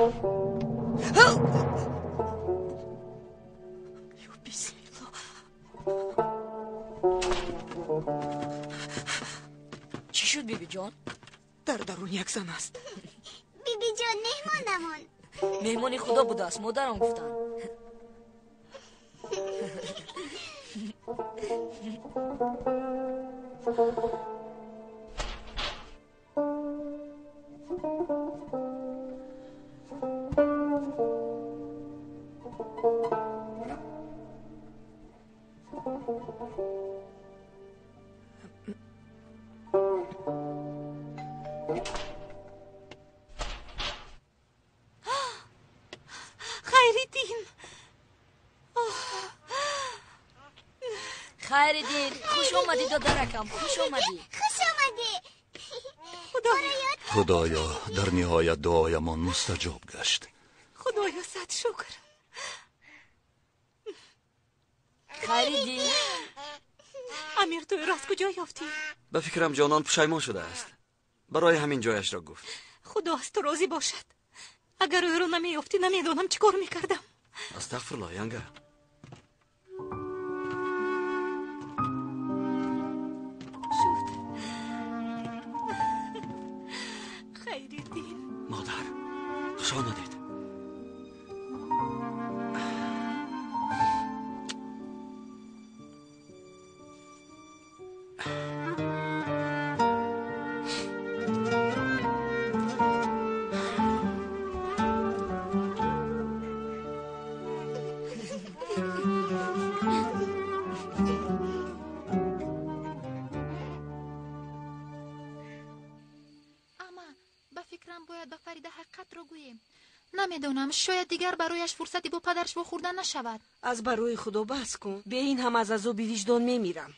بسم الله. چی شد بیبی جان؟ در درون یک زن است. بیبی جان مهمانمون. مهمانی خدا بوده است، مادرم گفتن. خیریدین خوش آمدی دادرکم، خوش آمدی. خوش آمدی. خدایا در نهایت دعایمان مستجاب گشت. خدایا صد شکر. خیریدین؟ امیر توی راست کجا یافتی؟ به فکرم جانان پشیمان شده است، برای همین جایش را گفت. خدا از تو راضی باشد. اگر او رو نمیافتی نمیدانم چی کار میکردم. استغفرالله ینگه. خیریدین مادر خوش آمدید. باید به فریده حقیقت رو گوییم. نمیدونم، شاید دیگر برایش فرصتی با پدرش بخوردن نشود. از برای خدا بس کن. به این هم از او بی وجدان میمیرم.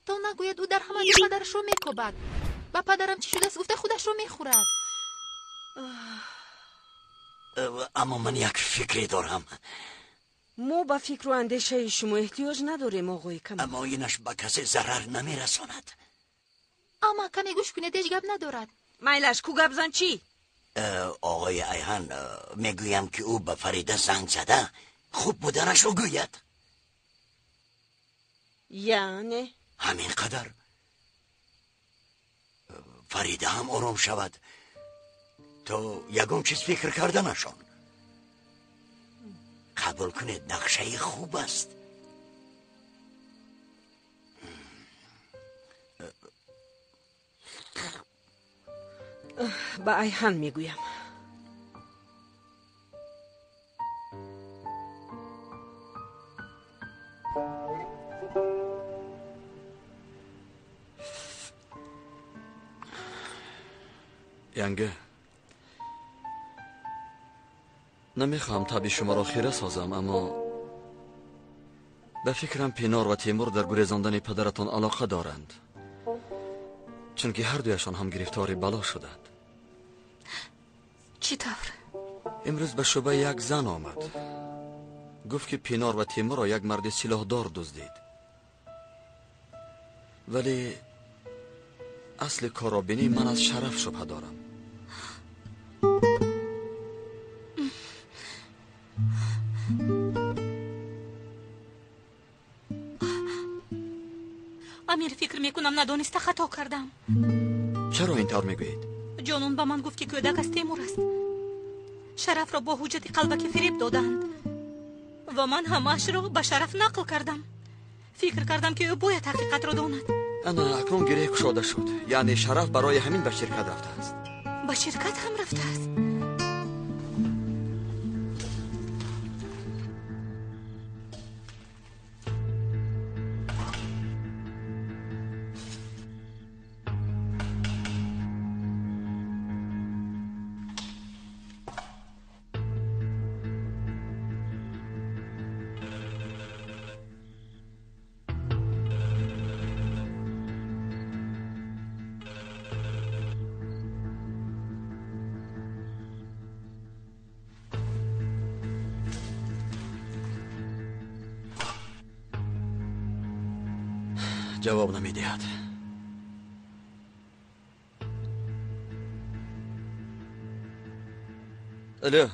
تا نگوید او در همه پدرش رو میکوبد. با پدرم چی شده است گفته خودش رو میخورد. اما من یک فکری دارم. ما به فکر و اندیشه شما احتیاج نداریم آقای کمال. اما اینش به کسی ضرر نمیرساند. اما کمی گوش کنید، هیچ گپ ندارد. میلش کو گپ زن چی؟ آقای ایهان میگویم که او به فریده زنگ زده، خوب بودنش رو گوید. یعنی؟ همین قدر فریده هم آرام شود. تو یگم چیز فکر کردنشان. قبول کنید نقشه خوب است. به ایهان میگویم. ینگه نمیخوام طبع شما را خیره سازم، اما به فکرم پینار و تیمور در گریزاندن پدرتان علاقه دارند، چون که هر دویشان هم گرفتار بلا شدند. چی طور؟ امروز به شبه یک زن آمد، گفت که پینار و تیمور را یک مرد سلاحدار دزدید، ولی اصل کار را بینی من از شرف شبه دارم. امیر فکر میکنم ندانسته خطا کردم. چرا اینطور میگویید؟ جانون به من گفت که کودک از تیمور است. شرف را با حجت قلبک فریب دادند و من همش را به شرف نقل کردم. فکر کردم که او باید حقیقت را داند. انا اکنون گره کشاده شد، یعنی شرف برای همین به شرکت رفته است. به شرکت هم رفته است. جواب نمیدهد. الو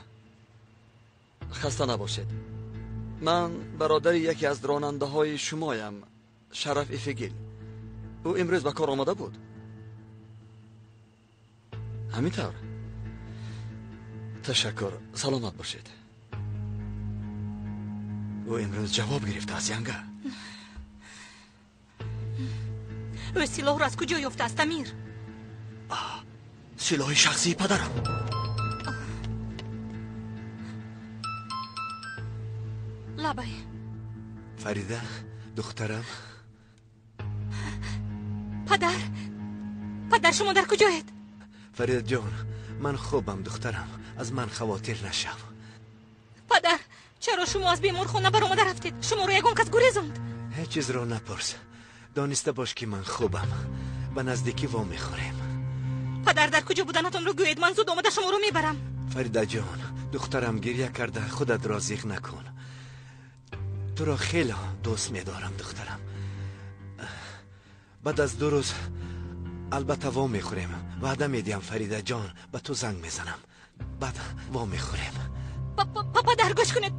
خسته نباشید. من برادر یکی از راننده های شمایم، شرف افگیل. او امروز به کار آمده بود. همینطور. تشکر. سلامت باشید. او امروز جواب گرفته از ینگه. او سلاح را از کجا یافته است امیر؟ سلاح شخصی پدرم. لبای فریده دخترم. پدر شما در کجایید؟ فریده جان من خوبم دخترم، از من خواطر نشو. پدر چرا شما از بیمارخانه برآمده رفتید؟ شما رو یگان کس گریزاند. هیچ چیز رو نپرس، دانسته باش که من خوبم. به نزدیکی وا میخوریم. پدر در کجا بودنتان رو گویید، من زود آمده شما رو میبرم. فریده جان دخترم گریه کرده، خودت را زیغ نکن. تو را خیلی دوست میدارم دخترم. بعد از 2 روز البته وا میخوریم. وعده میدیم فریده جان به تو زنگ میزنم، بعد وا میخوریم. پدر گوش کنید.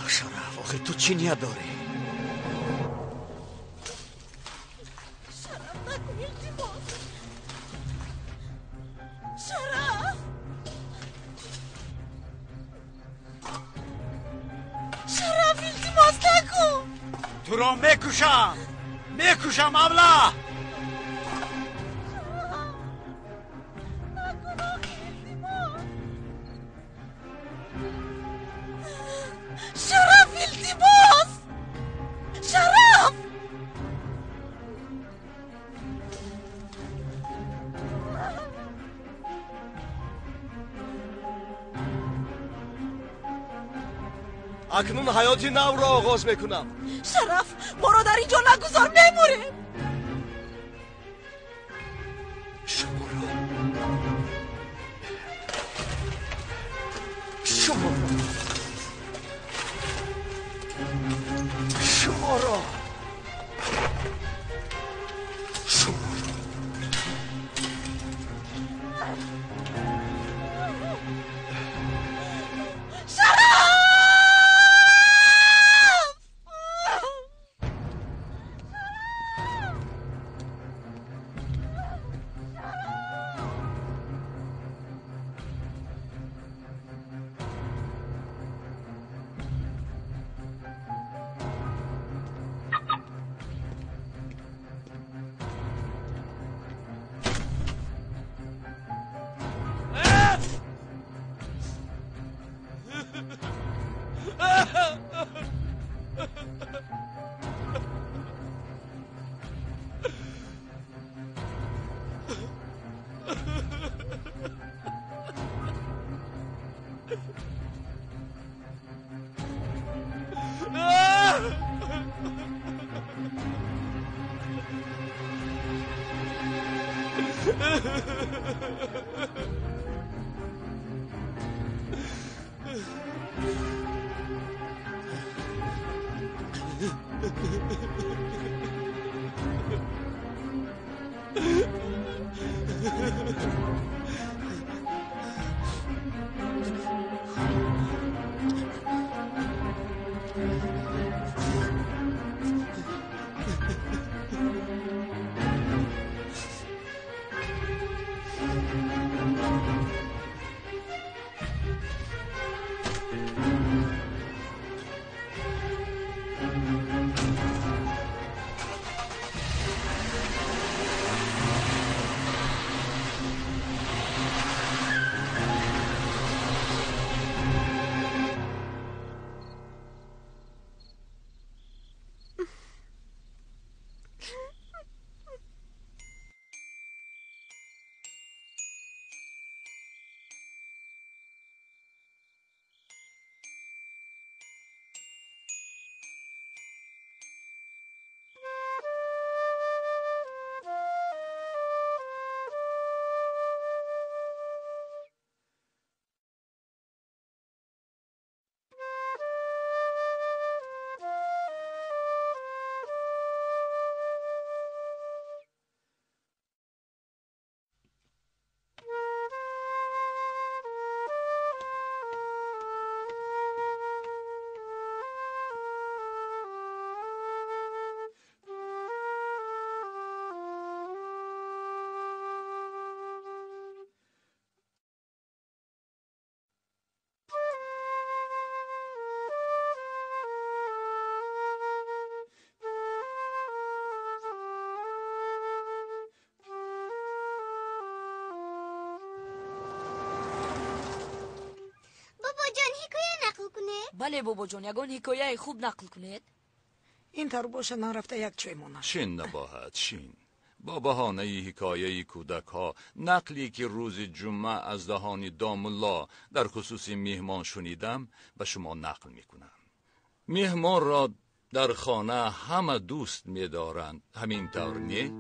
شرف آخه تو چی نیت داری؟ شرف نکن التماس. شرف التماس نکن. تو را میکشم ابله. اکنون حیاتی نو را آغاز میکنم. شرف ما را در اینجا نگذار، میموریم. شما را بله بابا جان، یگان حکایه خوب نقل کنید. این طور باشه نرفته یک چای مونه. شین نباهد شین. با بهانه حکایه کودک ها نقلی که روز جمعه از دهان دامالله در خصوص میهمان شنیدم به شما نقل میکنم. میهمان را در خانه همه دوست می‌دارند، همین طور نه؟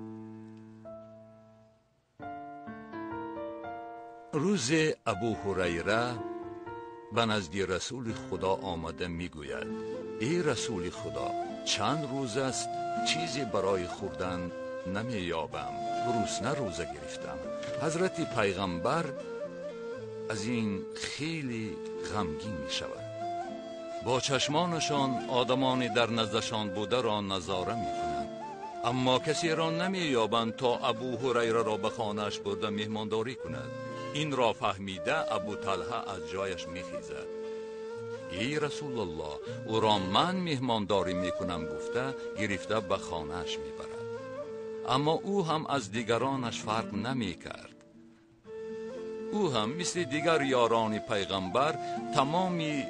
روز ابو هریره به نزد رسول خدا آمده میگوید: ای رسول خدا، چند روز است چیزی برای خوردن نمییابم، گرسنه روزه گرفتم. حضرت پیغمبر از این خیلی غمگین می شود. با چشمانشان آدمانی در نزدشان بوده را نظاره می کنند، اما کسی را نمی یابند تا ابو هریره را به خانه‌اش برده مهمانداری کند. این را فهمیده ابو طلحه از جایش می خیزد. ای رسول الله، او را من مهمانداری می کنم گفته گرفته به خانه‌اش می برد. اما او هم از دیگرانش فرق نمی کرد. او هم مثل دیگر یاران پیغمبر تمامی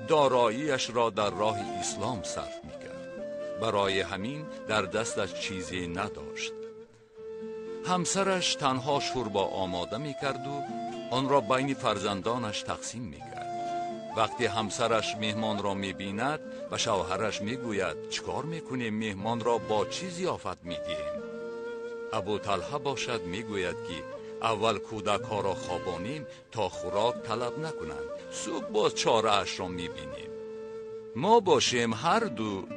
داراییش را در راه اسلام صرف می کرد. برای همین در دستش چیزی نداشت. همسرش تنها شوربا آماده می کرد و آن را بین فرزندانش تقسیم می کرد. وقتی همسرش مهمان را می بیند و شوهرش می گوید چکار می کنیم، مهمان را با چی ضیافت می دهیم؟ ابو طلحه باشد می گوید که اول کودک ها را خوابانیم تا خوراک طلب نکنند، صبح باز چاره اش را می بینیم. ما باشیم هر دو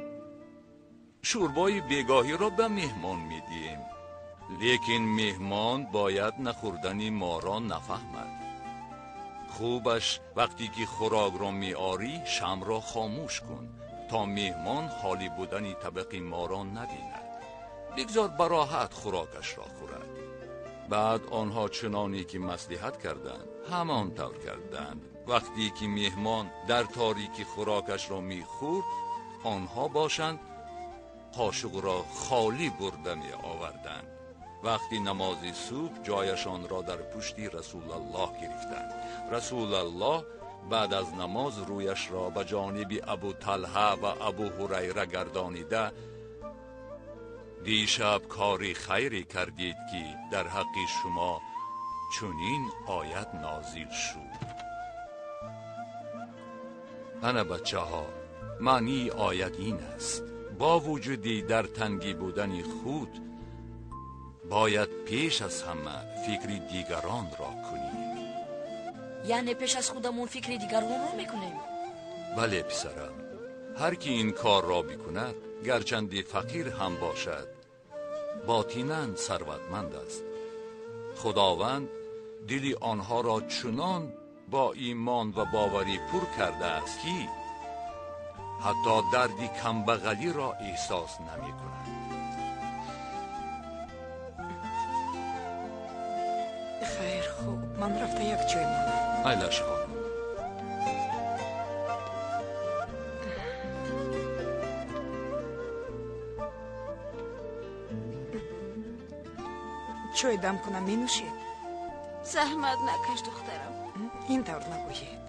شوربای بیگاهی را به مهمان می دهیم، لیکن مهمان باید نخوردنی ما را نفهمد. خوبش وقتی که خوراک را می آری شم را خاموش کن تا مهمان خالی بودنی طبق ما را نبیند. بگذار براحت خوراکش را خورد. بعد آنها چنانی که مصلحت کردند همان طور کردند. وقتی که مهمان در تاریکی خوراکش را می خورد، آنها باشند قاشق را خالی برده می آوردند. وقتی نماز صبح جایشان را در پشت رسول الله گرفتند. رسول الله بعد از نماز رویش را به جانب ابو طلحه و ابو هریره گردانیده: دیشب کاری خیری کردید که در حق شما چنین آیت نازل شد. انا بچه ها، معنی آیت این است: با وجودی در تنگی بودن خود باید پیش از همه فکر دیگران را کنیم. یعنی پیش از خودمون فکر دیگران را میکنیم؟ بله پسرم، هر کی این کار را بکند گرچند فقیر هم باشد باطناً ثروتمند است. خداوند دل آنها را چنان با ایمان و باوری پر کرده است که حتی دردی کمبغلی را احساس نمی کنند. خیر خوب، من رفته یک چای مونه. ایلش خانم. چای دم کنم می نوشید؟ زحمت نکش دخترم. این طور نگویید.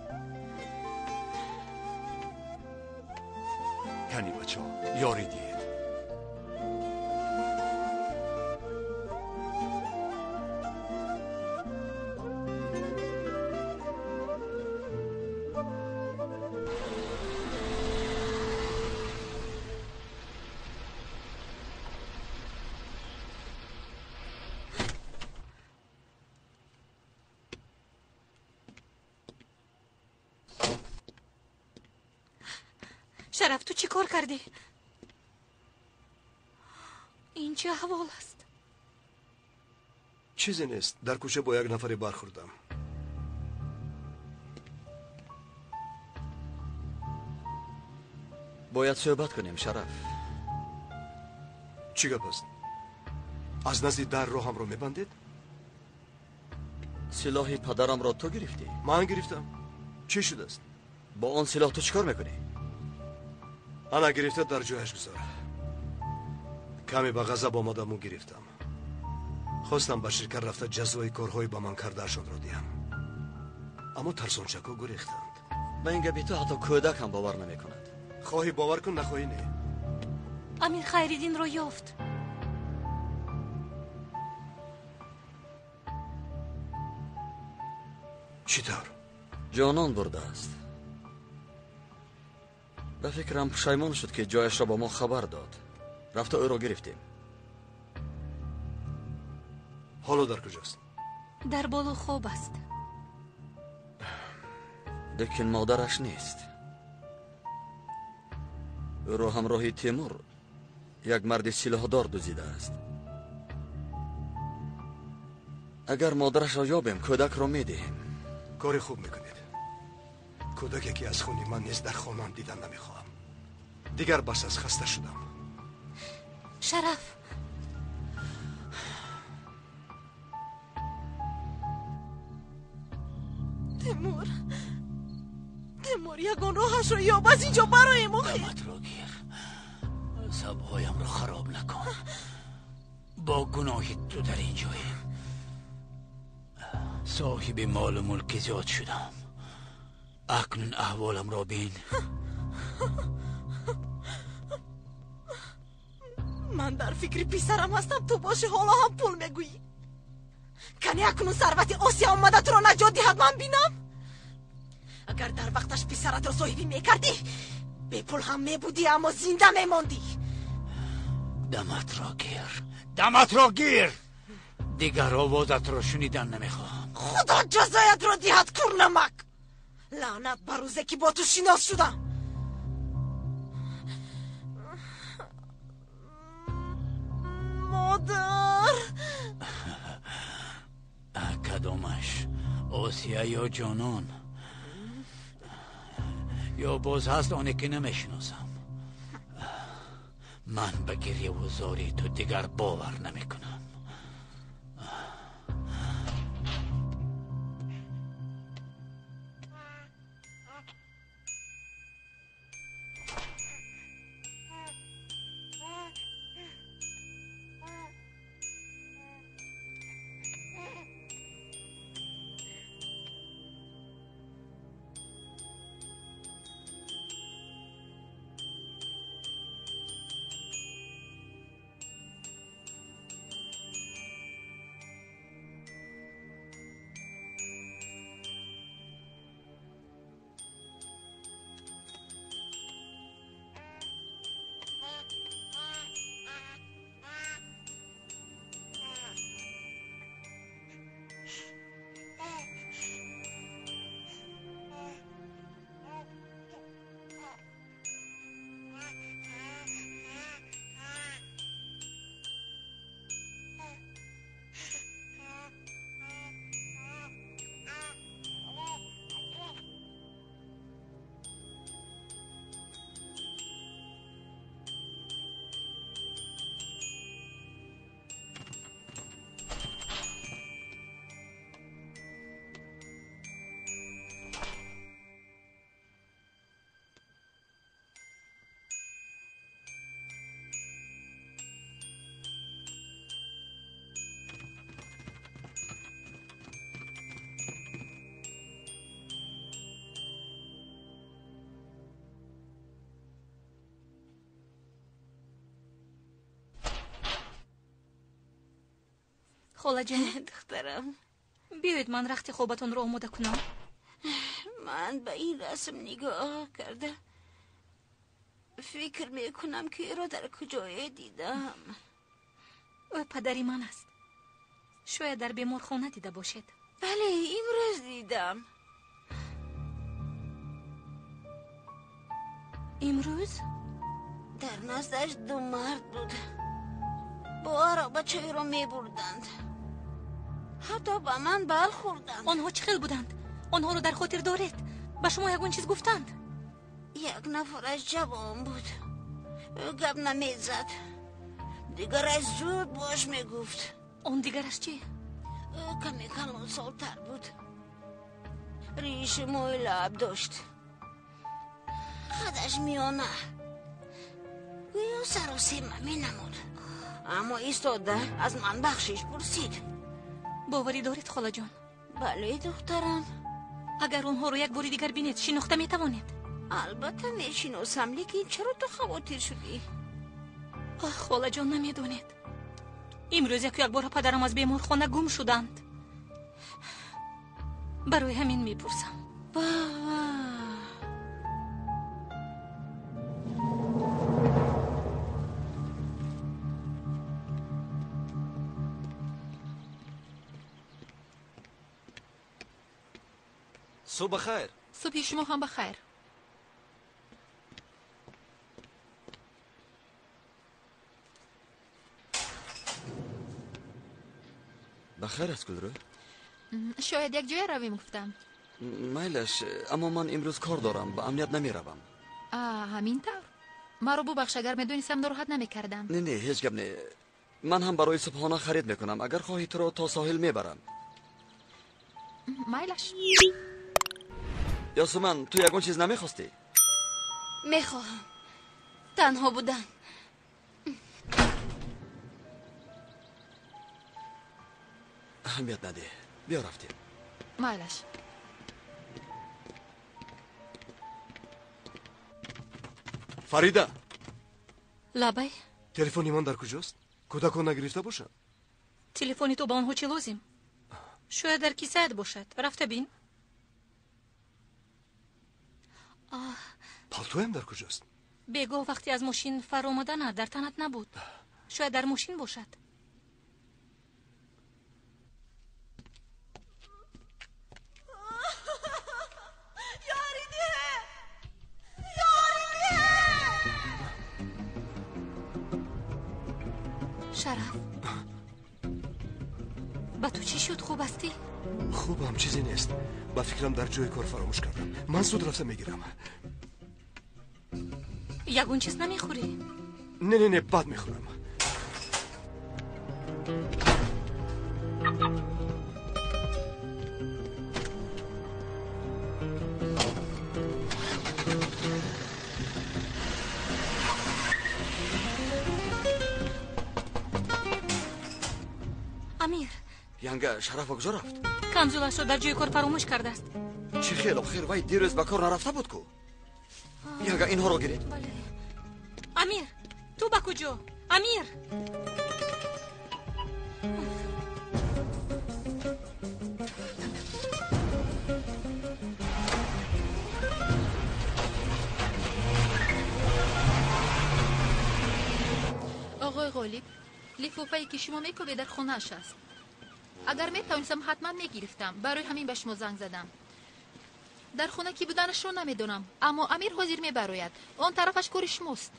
کنی بچه ها، یاری دید. شرف، تو چی کار کردی؟ این چه احوال است؟ چیزی نیست، در کوچه با یک نفری برخوردم. باید صحبت کنیم شرف. چی گپ است؟ از نزد در راهم رو میبندید؟ سلاح پدرم را تو گرفتی؟ من گرفتم. چی شده است؟ با آن سلاح تو چیکار میکنی؟ انا گرفته در جایش گذار. کمی به غضب آمدم و گرفتم. خواستم به شرکت رفته جزای کارهای با من کردهشان را دیم، اما ترسانچکا گریختند. به این گپی تو حتی کودک هم باور نمی کند. خواهی باور کن نخواهی نه. امیر خیریدین رو یافت. چطور؟ جانان برده است. به فکرم پشیمان شد که جایش را با ما خبر داد. رفته او را گرفتیم. حالا در کجاست؟ در بالو خوب است. لیکن مادرش نیست. او را همراهی تیمور یک مرد سلاحدار دزدیده است. اگر مادرش را یابیم کودک را میدهیم. کاری خوب میکنید. کودکی که از خونی من نیز در خانه‌ام دیدن نمیخواهم. دیگر بس از خسته شدم. شرف تیمور یگان راهش را یاب از اینجا برای ما. دمت را گیر. سبهایم را خراب نکن. با گناهی تو در اینجاییم. صاحب مال و ملک زیاد شدم. اکنون احوالم را بین. من در فکر پسرم هستم، تو باشی حالا هم پول میگویی. کنی اکنون ثروت آسیا آمده تو را نجات دهد من بینم. اگر در وقتش پسرت را صاحبی میکردی به پول هم میبودی اما زنده میماندی. دمت را گیر. دمت را گیر. دیگر آوازت را شنیدن نمیخواهم. خدا جزایت را دهد کرنمک. لعنت بر روزه که با تو شناس شدم. مادر کدامش؟ آسیا یا جانان؟ یا باز هست آنه که نمیشناسم؟ من به گریه و زاری تو دیگر باور نمیکنم. خاله جان دخترم، بیایید من رخت خوابتون رو آماده کنم. من به این رسم نگاه کرده فکر میکنم که ای را در کجای دیدم. او پدری من است. شاید در بیمارخانه دیده باشید. بله امروز دیدم. امروز؟ در نزدش دو مرد بود. با بچه را می بردند. حتی به من بل خوردند. آنها چه خیل بودند؟ آنها رو در خاطر دارید؟ به شما یکون چیز گفتند؟ یک نفرش جوان بود. او گپ نمیزد. دیگرش زود باش میگفت. اون دیگرش چی؟ او کمی کلان سالتر بود. ریش موی لب داشت. خدش میانه. گویا سر و سیمه می نمود. اما ایستاده از من بخشش پرسید. باوری دارید خاله جان؟ بله دخترم. اگر اونها رو یک باری دیگر بینید شناخته میتوانید؟ البته میشناسم، لیکن چرا تو خواطر شدی؟ خاله جان نمیدونید امروز یک بار پدرم از بیمارخانه گم شدند. برای همین میپرسم. صبح بخیر. صبح شما هم بخیر. بخیر است گلرو. شاید یک جای رویم گفتم. میلش، اما من امروز کار دارم، به امنیت نمی روم. همین طور. ما رو ببخش اگر میدونستم ناراحت نمی کردم. نه هیچ گپ نه. من هم برای صبحانه خرید میکنم. اگر خواهی تو را تا ساحل میبرم. میلش. یاسمن، تو یگون چیز نمیخواستی؟ میخواهم تنها بودن. اهمیت نده. بیا رفتیم. میلش. فریده، لابای تلفن من در کجاست؟ کودکان نگرفته باشن؟ تلفنی تو با آنها چه لازم؟ شاید در کیسه‌ات باشد. رفته بین. پالتویم در کجاست؟ بگو وقتی از ماشین فر آمدن در تنت نبود. شاید در ماشین باشد. شرف با تو چی شد؟ خوب هستی؟ خوبم، چیزی نیست. با فکرم در جای کار فراموش کردم. من زود رفته میگیرم. یگون چیز نمیخوری؟ نه بعد میخورم. امیر ینگه شرف کجا رفت؟ کمزولش رو در جای کار فراموش کرده است. چی خیر وای دیروز به کار نرفته بود کو. ینگه اینها رو گیرید. بله. امیر تو با کجا؟ امیر آقای غالب، لفافه‌ای که شما میکوبه در خونه‌اش است. اگر میتونستم حتما میگرفتم. برای همین به شما زنگ زدم. در خونه کی بودنش رو نمیدونم، اما امیر حاضر میبراید. اون طرفش کار شماست.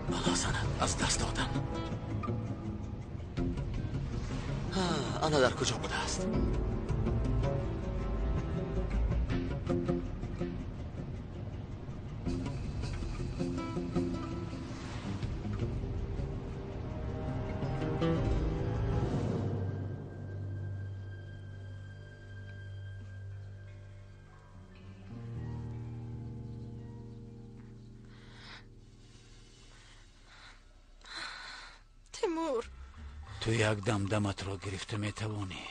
بلا سند از دست دادم. آنها در کجا بوده است؟ تیمور، تو یک دمدمت را گرفته میتوانی.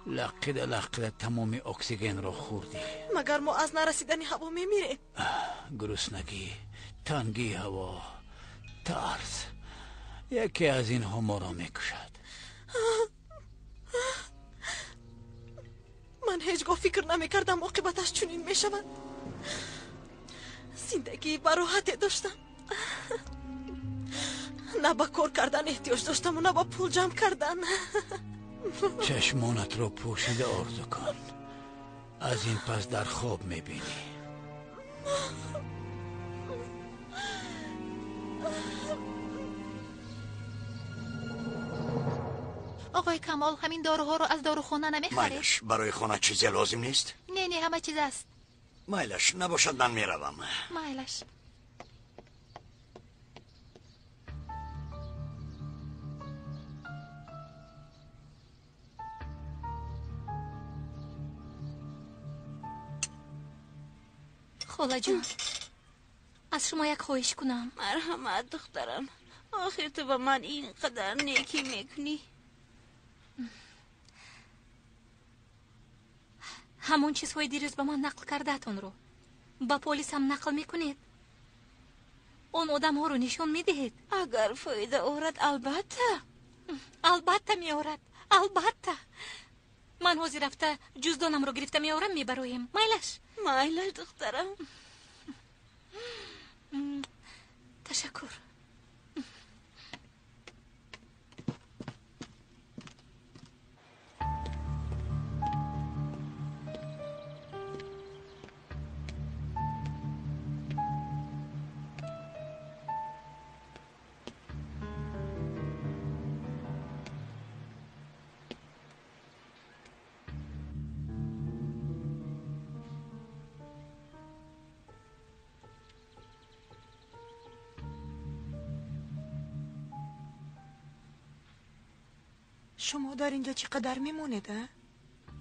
لقد تمام اکسیژن را خوردی. مگر ما از نرسیدن هوا میمیریم؟ گرسنگی، تنگی هوا، ترس، یکی از این ما را میکشد. من هیچگاه فکر نمیکردم عاقبتش چنین میشود. زندگی براحتی داشتم. نه با کار کردن احتیاج داشتم و نه با پول جمع کردن. چشمانت را پوشیده آرزو کن. از این پس در خواب میبینی. آقای کمال، همین داروها رو از داروخانه نمیخرید؟ میلش، برای خانه چیزی لازم نیست؟ نه همه چیز است. میلش، نباشد من میروم. میلش. خاله جان، از شما یک خواهش کنم. مرحمت دخترم. آخر تو با من اینقدر نیکی میکنی؟ همون چیزهای دیروز به من نقل کردهتون رو با پلیس هم نقل میکنید. اون آدم ها رو نشون میدهید. اگر فایده آورد البته میآورد. البته من حوزی رفته جزدانم رو گرفته میآورم میبرویم. مایلش دخترم. تشکر. شما در اینجا چقدر میمونید؟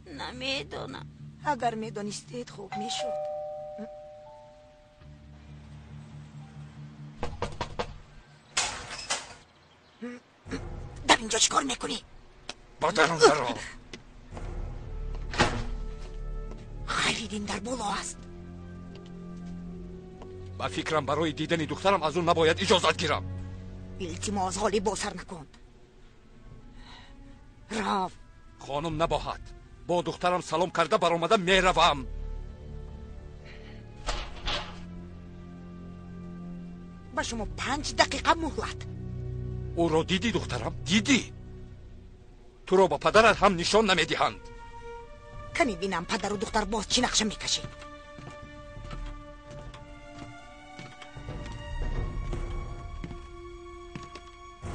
نمیدونم. اگر میدونستید خوب میشد. در اینجا چیکار میکنی؟ با در اون درو. خیلی دین در بالا است. با فکرم برای دیدن دخترم از اون نباید اجازت گیرم. التماس حالی بسر نکن. راف خانم نباید. با دخترم سلام کرده برآمده میروم. با شما 5 دقیقه مهلت. او رو دیدی دخترم؟ دیدی؟ تو رو با پدرت هم نشان نمیدهند. کمی بینم پدر و دختر باز چی نقشه میکشی.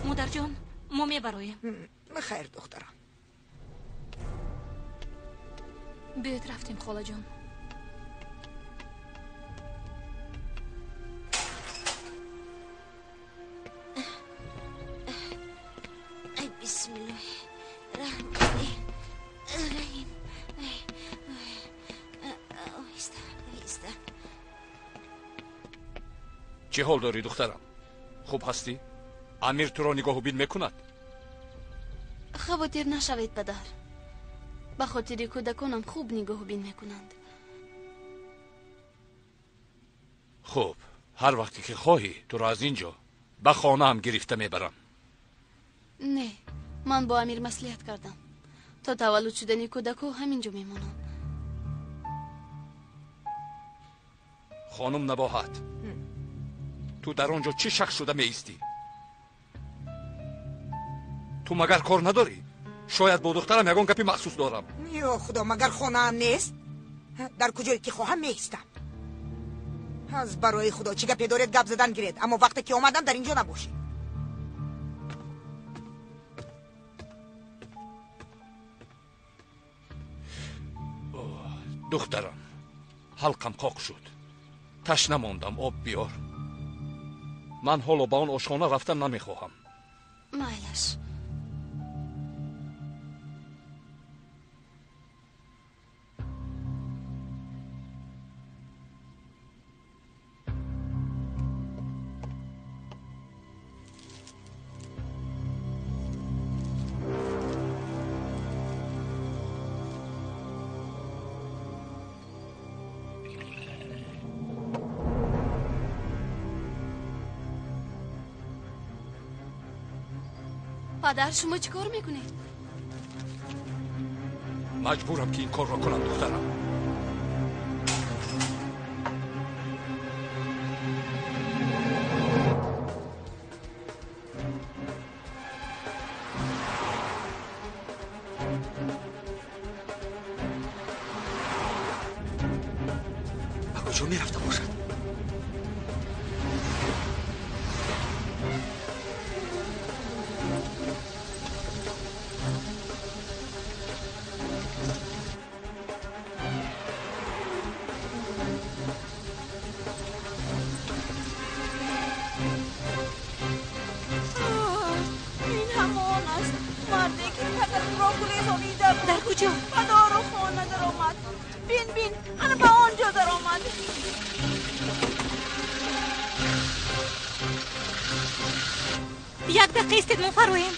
مادر جان ما میبرویم. خیر دخترم. بیاید رفتیم خاله جان. بسم الله الرحمن الرحیم. آهسته. چه حال داری دخترم؟ خوب هستی؟ امیر تو را نگاه و بین میکند؟ خواطر نشوید پدر. به خاطر کودکانم خوب نگاه و بین میکنند. خوب، هر وقتی که خواهی تو را از اینجا به خانه هم گرفته میبرم. نه، من با امیر مصلحت کردم. تا تولد شدن کودکو همینجا میمونم. خانم نباهت، تو در آنجا چه شخص شده میستی؟ تو مگر کار نداری؟ شاید با دخترم یگان گپی مخصوص دارم. یا خدا مگر خانه هم نیست؟ در کجایی که خواهم میستم. از برای خدا چی گپی دارید گپ زدن گیرید، اما وقتی که اومدم در اینجا نباشی. دخترم حلقم قاق شد، تشنه ماندم، آب بیار. من حالا با اون آشخانه رفتن نمیخواهم. مایلش. پدر شما چی کار میکنید؟ مجبورم که این کار را کنم دخترم. به کجا میرفته باشد؟ در کجا؟ به دارو خانه در آمد. بین انا به آنجا در آمد. یک دقیقه استید منفرویم.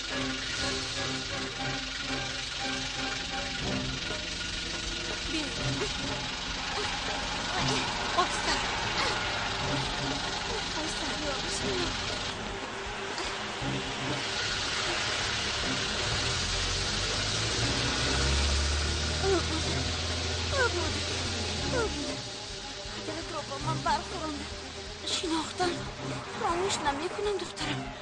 دلت رو با من برخورنده. شناختم فراموش نمیکنم دخترم.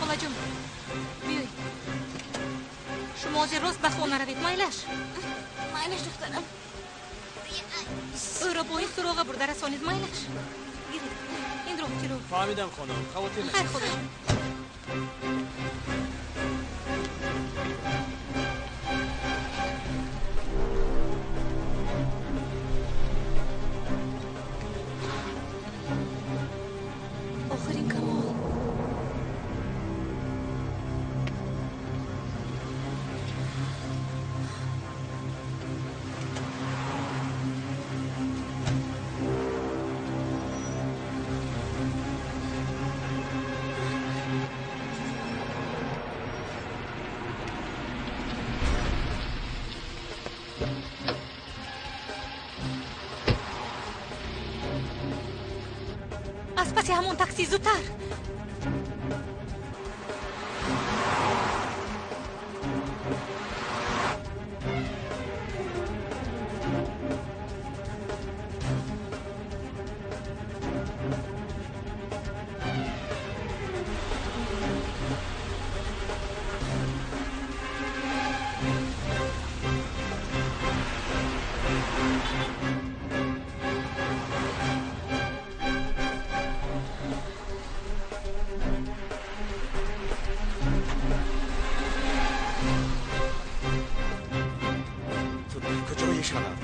خاله جون بیای. شما از راست به خانه روید مایلش. مایلش دخترم. او را با این سراغ برده رسانید مایلش. گیرید این رو که رو فهمیدم خانم. خواتین خیر خدا. آخرین کمال. از پس همون تاکسی زودتر.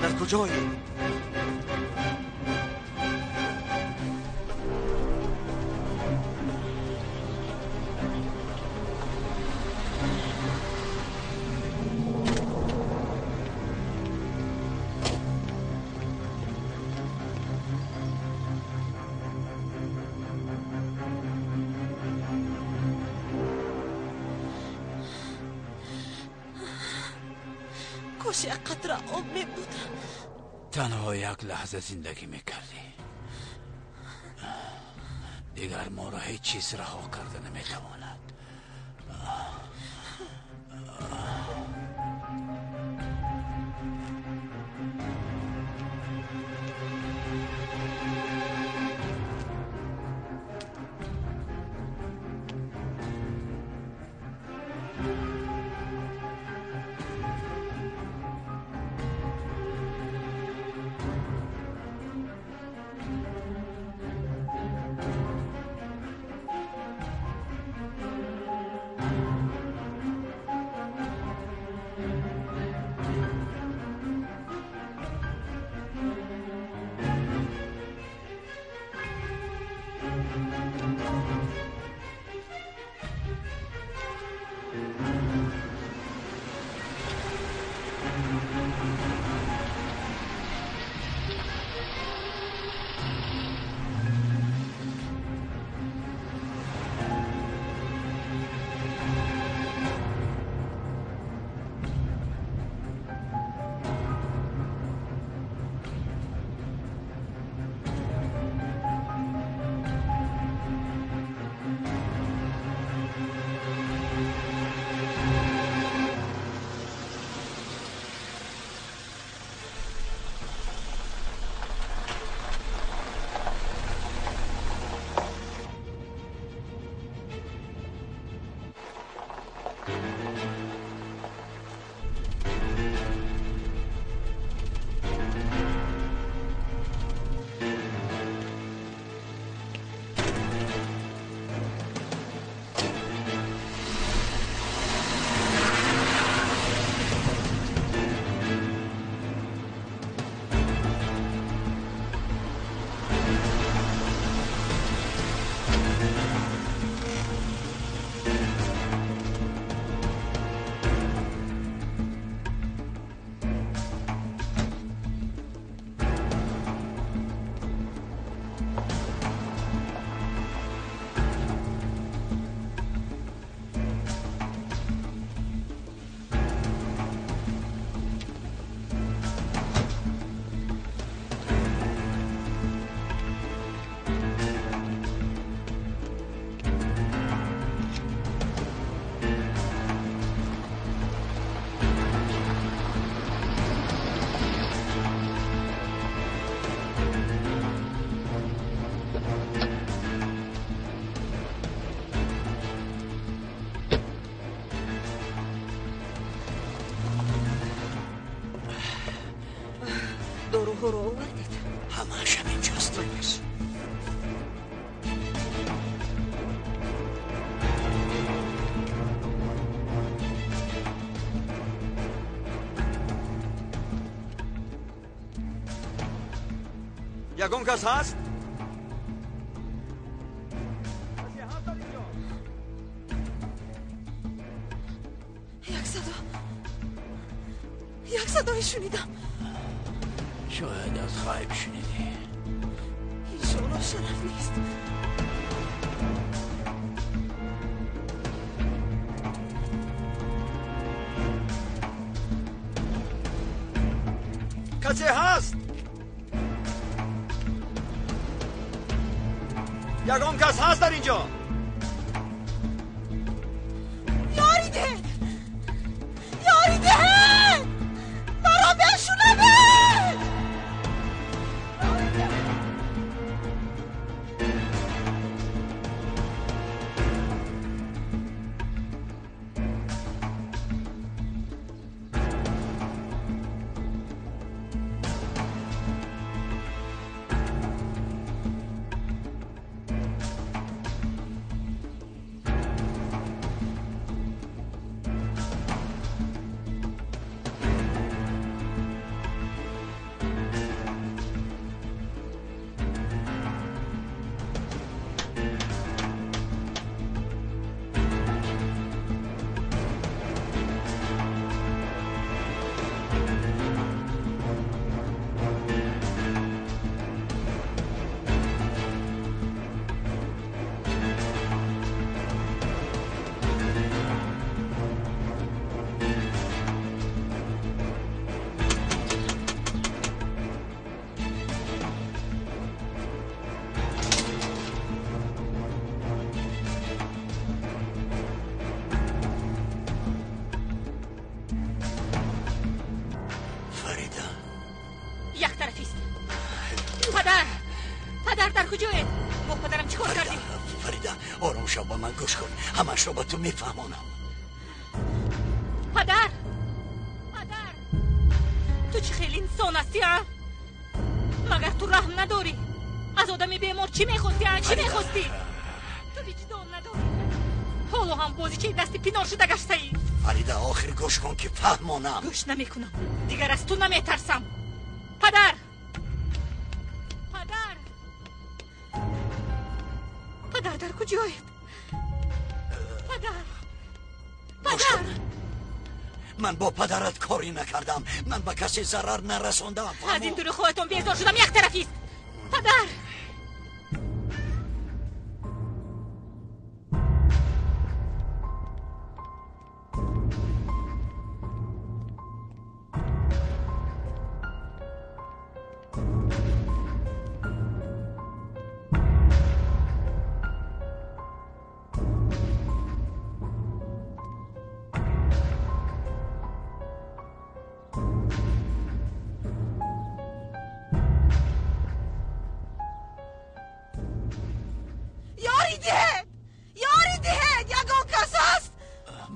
در کجایی؟ کاش یک قطره آب می بود. تنها یک لحظه زندگی میکردی. دیگر ما را هیچ چیز رها کرده نمیتواند. او رو آوردید؟ همه‌اش همینجاست. یگان کس هست؟ یک صدای شنیدم. شاید از خواب شنیدی. ایشالا شرف نیست. کسی هست؟ یگان کس هست در اینجا؟ یاری ده برا بشونمه. آروم شو، با من گوش کن. همش رو با تو میفهمونم. پدر تو چی خیلی انسان هستی ها؟ مگر تو رحم نداری؟ از آدمی بیمار چی میخواستی ها؟ چی میخواستی؟ تو وجدان نداری؟ حالا هم بازی چه دستی پینار شده گشته ای؟ فریده آخر گوش کن که فهمونم. گوش نمیکنم، دیگر از تو نمیترسم. پدر در کجایید؟ پدر من با پدرت کاری نکردم. من به کسی ضرر نرسوندم. از این دور خودتون بیزار شدم. یک طرفیست. پدر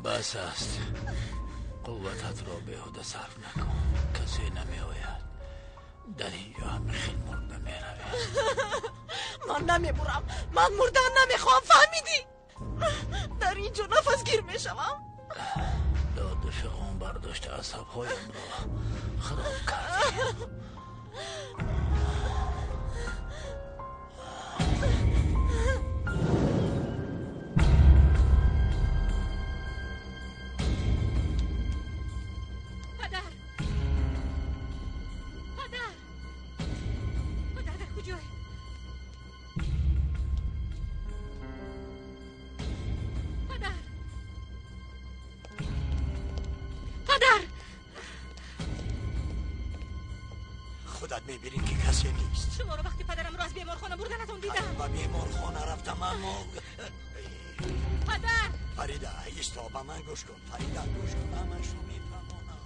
بس است. قوتت را بیهوده صرف نکن. کسی نمی آید. در اینجا هم خیلی مرده می روید. من نمی برم. من مردن نمیخوام. فهمیدی؟ در اینجا نفس گیر می شوم. داد فقام برداشت عصبهایم را خراب کردی. میبینی که کسی نیست. شما رو وقتی پدرم را از بیمارخانه بردنتون دیدم. با بیمارخانه رفتم اما پدر فریده ایستا با من گوش کن. فریده گوش کن. همش رو میفهمونم.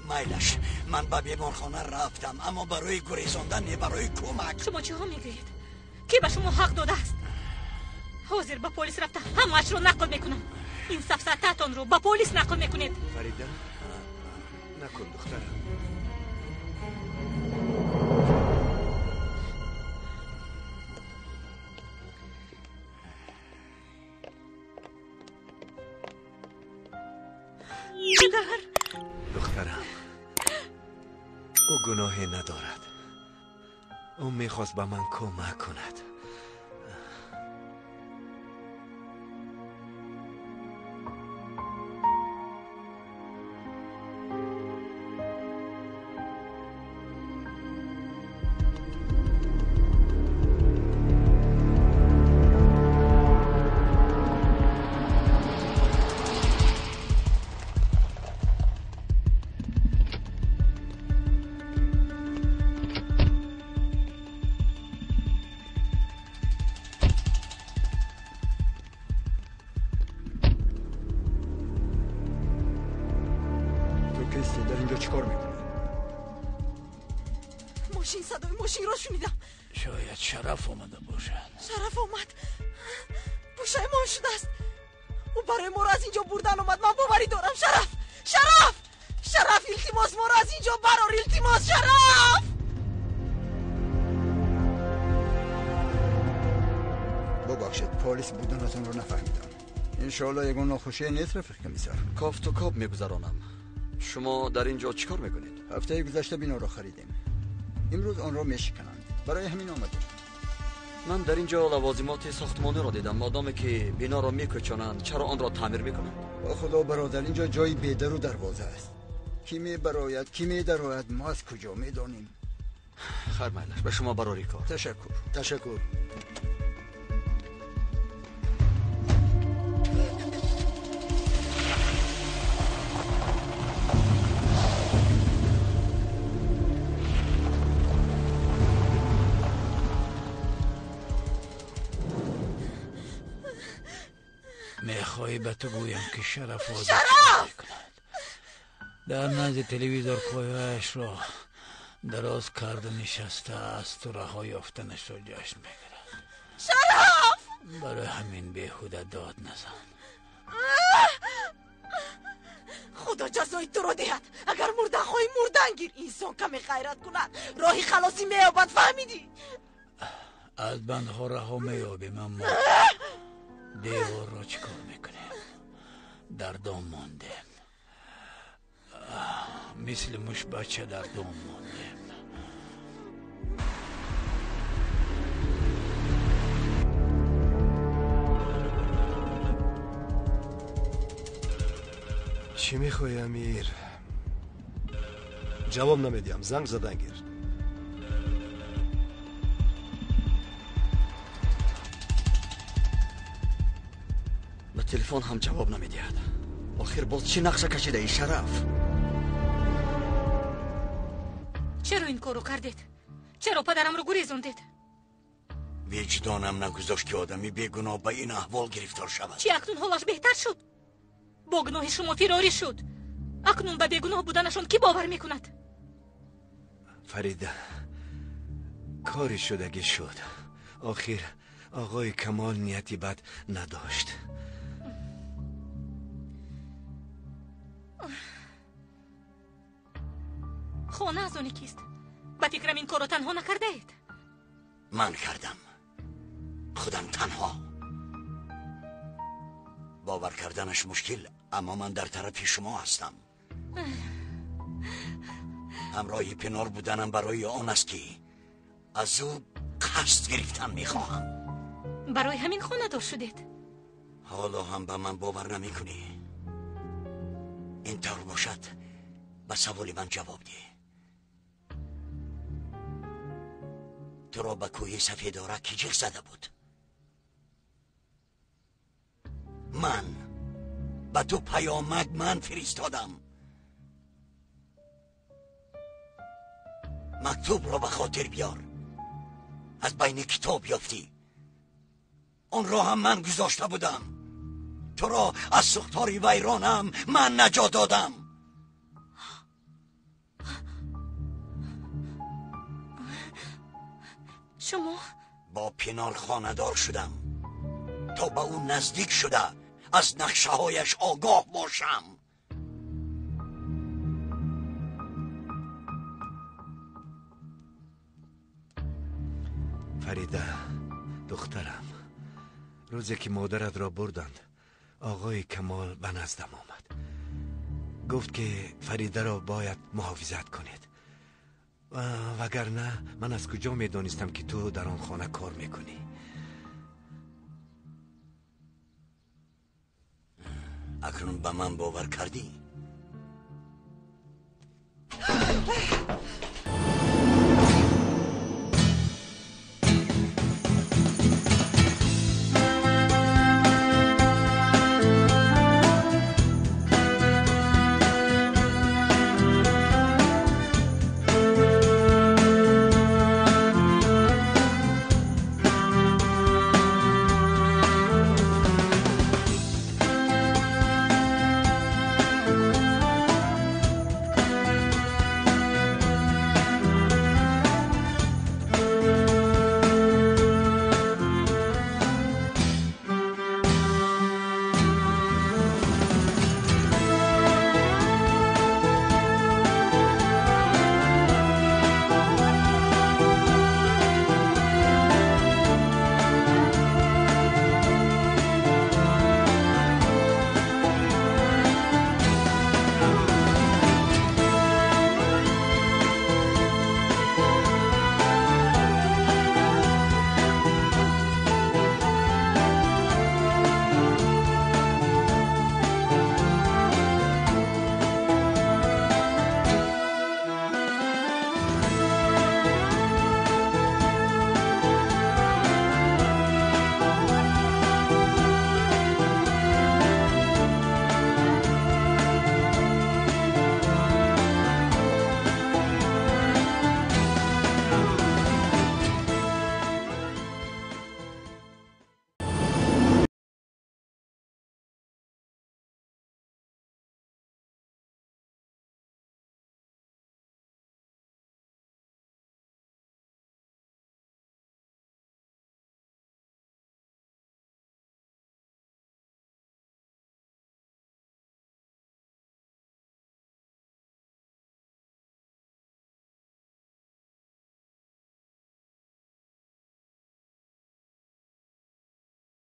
مایلش من با بیمارخانه رفتم اما برای گریزاندن نه برای کمک. شما چه ها میگویید؟ کی به شما حق داده است؟ حاضر با پلیس رفته همه‌اش رو نقل میکنم. این سفسطه‌تان رو با پلیس نقل میکنید. فریده نکن دخترم. پدر دخترم او گناهی ندارد. او میخواست به من کمک کند. ماشین رو شنیدم. شاید شرف اومده باشد. شرف اومد. پوشایمان شده است. او برای ما رو از اینجا بردن اومد. من باوری دارم. شرف التماس ما رو از اینجا برار. التماس شرف. ببخشید پلیس بودنتون رو نفهمیدم. انشاءالله یگون ناخوشی نیست رفیق کمیسر. کاف تو کاف میگذرانم. شما در اینجا چیکار میکنید؟ هفته گذشته بنا رو خریدیم. امروز آن را میشکنند. برای همین آمدیم. من در اینجا لوازمات ساختمانی را دیدم. مادامی که بنا را میکشانند چرا آن را تعمیر میکنند؟ با خدا برادر اینجا جای بیدر و دروازه است. کی می براید کی می درآید ما از کجا میدانیم؟ خیر میلش به شما برای کار. تشکر. میخوایی به تو گویم که شرف وادی در نزد تلویزور کویهش را دراز کرده نشسته از تو رها یافتنش را جشن میگیرد. شرف! برای همین بیهوده داد نزن. خدا جزای تو رو دهد. اگر مردن خواهی مردن گیر. انسان کمی غیرت کند راهی خلاصی مییابد. فهمیدی؟ از بندها رها مییابیم اما دیوار را چیکار میکنیم؟ در دام ماندیم. مثل مش بچه در دام ماندیم. چی میخوای امیر؟ جواب نمیدیم. زنگ زدن گیر. به تلفن هم جواب نمیدهد. آخر باز چی نقشه کشیده ای شرف؟ چرا این کارو کردید؟ چرا پدرم رو گریزوندید؟ وجدانم نگذاشت که آدمی بیگناه به این احوال گرفتار شود. چی اکنون حالش بهتر شد؟ با گناه شما فراری شد. اکنون به بیگناه بودنشون کی باور میکند؟ فریده کاری شدگی شد. آخر آقای کمال نیتی بد نداشت. خانه از اونی کیست؟ به فکرم این کارو تنها نکرده اید؟ من کردم. خودم تنها. باور کردنش مشکل اما من در طرف شما هستم. همراهی پنار بودنم برای آن است که از او قصد گرفتن میخواهم. برای همین خانه دار شدید؟ حالا هم به من باور نمی کنی. اینطور باشد به سوال من جواب ده. تو را به کوی سفیداره کی جیغ زده بود؟ من به تو پیامک من فرستادم. مکتوب را به خاطر بیار. از بین کتاب یافتی. آن را هم من گذاشته بودم. تو را از سوختاری ویرانم من نجات دادم. شما؟ با پنال خاندار شدم تا به او نزدیک شده از نقشه هایش آگاه باشم. فریده دخترم، روزی که مادرت را بردند آقای کمال به نزدم آمد. گفت که فریده را باید محافظت کنید، وگرنه من از کجا می دانستم که تو در آن خانه کار میکنی؟ اکنون به من باور کردی؟